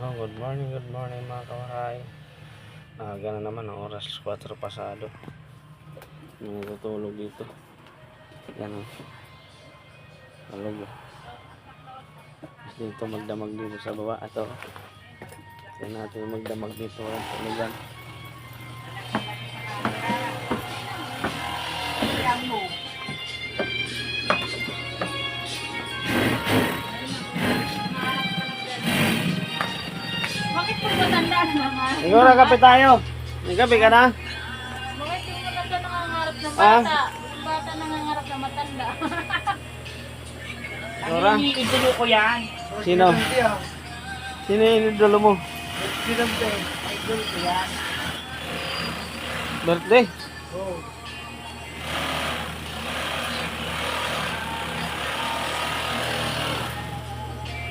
Oh, good morning mga kawaray. Gana naman ang oras 4 pasado. Natutulog dito. Yan o. Tulog. Dito magdamag dito sa baba. Ito. Yan natin magdamag dito. Tulugan. Bakit po matanda naman? Ikaw na kape tayo. May kape ka na? Bakit yung matanda nangangarap ng bata? Yung bata nangangarap ng matanda. Nora? Idolo ko yan. Sino? Sino yung idolo mo? Idol ko yan. Birthday? Oo.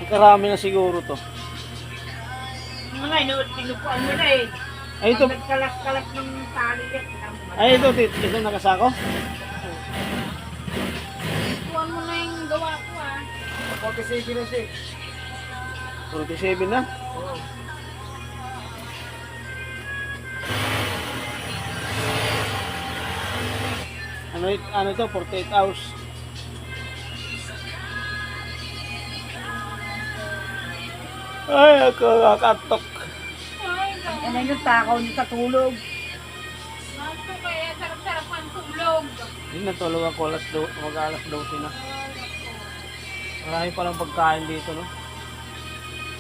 Karami na siguro to. Mga tinupuan mo na eh. Ay ito. Pag nagkalas-kalas ng tali yan. Ay ito. Ito nakasako? Kuhan mo na yung gawa ko ah. 47 na siya. 47 na? Oo. Ano ito? 48 hours. Ay, ako kakatok. Ay, Yan na yung takaw niyo sa tulog. Masto kaya sarap-sarap ang tulog. Hindi natulog ako mag-alas 12 na. Marami palang pagkain dito, no?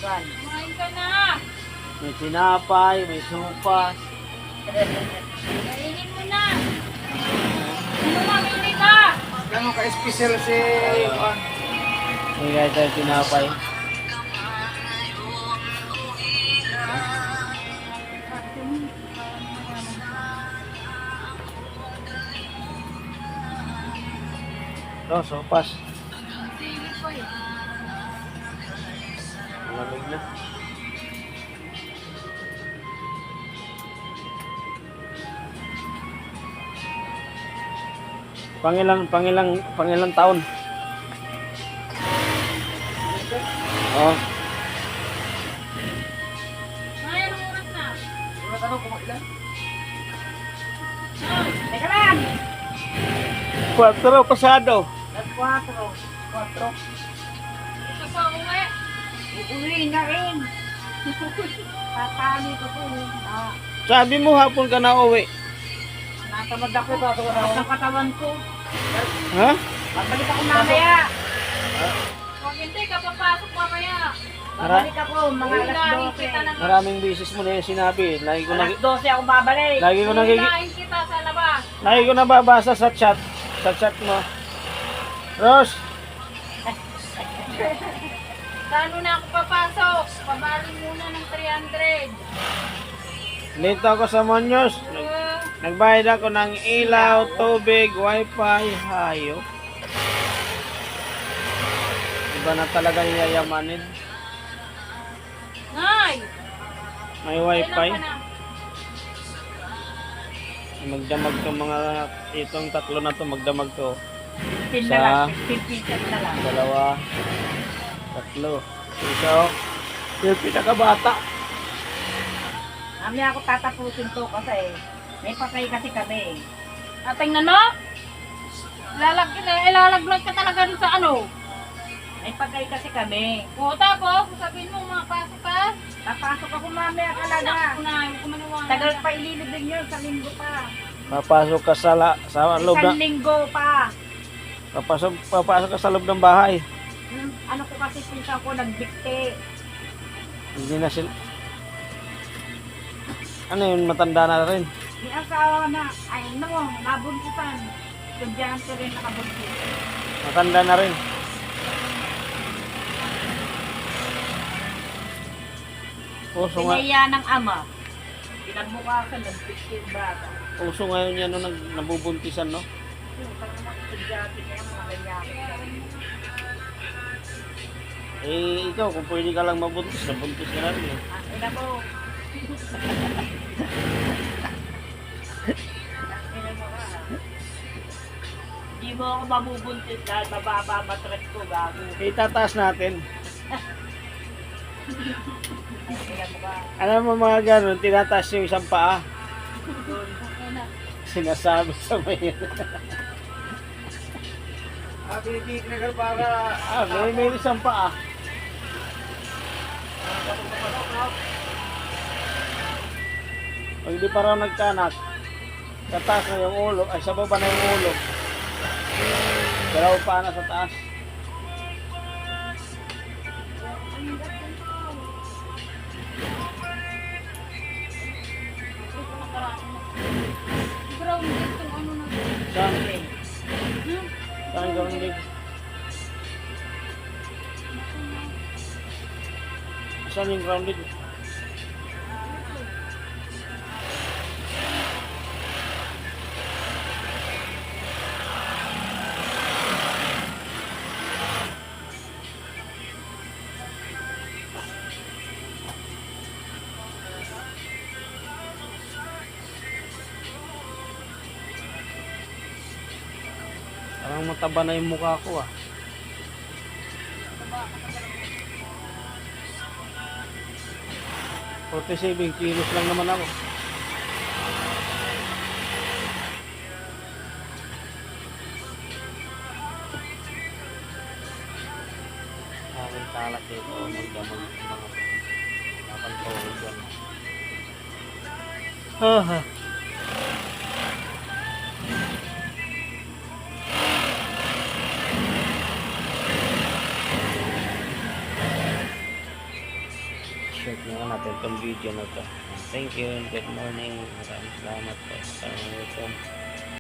Saan? Kumain ka na. May tinapay, may supas. Kainin mo na. Ano mamili ka? Gano'n ka-special si Juan? May kahit tayo tinapay. No, sopas. Sili ko eh. Malamig na. Pangilang taon? Oh, Ay, anong oras na? Wala ka nung kumailan? Ay, Teka lang! 4 pasado. That's 4. 4. ito pa uwi. Uuwi na rin. Tatali ko po. Sabi mo hapon ka na uwi. Natamad ako ba? Sa katawan ko. Ha? Babalik ako mamaya. Huwag hindi ka papasok mamaya. Babalik ako mga alas Unahin kita 12. ng Maraming bisis mo na yung sinabi. Alas 12 ako babalik. unahin kita sa labas. Lagi ko nababasa sa chat. Sa chat mo. Ros, Saan na ako papasok? Pabaling muna ng 300. dito ako sa Monyos. Nagbayad ako ng ilaw, tubig, wifi, hayop. Iba na talaga yung yayamanin. Nay! May Kailan wifi. ka na? Magdamag tong mga itong tatlo na to, magdamag to. 15 na lang. 15 pieces na lang. 2, 3. Isa oh. Yung pinakabata. Mamaya ako tatapusin to kasi may patay kasi kami. Tingnan mo? Ilalaglag ka talaga dun sa ano? May patay kasi kami. O tapos, sabihin mo makapasok ka? Papasok ako mamaya talaga. Unahin ko maniwala. Tagal pa ililibig nyo, sa linggo pa. Papasok ka sa loob Isang ng linggo pa. papasok ka sa loob ng bahay. Ano ko kasi pinsa ko nagbikti. Hindi na sila. Ano yun, matanda na rin. May asawa na, ay no, nabuntisan. Estudyante rin nakabuntis. Matanda na rin. Uso nga, Pinaya ng ama. Pinagbukasan, nagbikti yung bata. uso ngayon yan no, nabubuntisan no. Yung mga estudyante kaya mga ganyan. Eh ikaw, kung pwede ka lang mabuntis, nabuntis ka na rin eh. Ina mo. Di mo ako mabubuntis dahil mababa matret ko, gago. Itataas natin. Alam mo mga ganun, tinataas yung isang paa. Okay na. Sinasabi sa may... Pinitik na ka para may isang paa. Pag di pa raw nagkanak, sa taas na yung ulo, ay sa baba na yung ulo. Dalawa pa na sa taas. Brown din itong ano na. Saan? Hmm? Saan gawin din? Saan yung grounded? Parang mataba na yung mukha ko ah. $47 kilos lang naman ako. Aking kalat dito, magdamag mga napantawag yan. Ah, short na natin itong video na to. Thank you and good morning. Maraming salamat po sa panonood.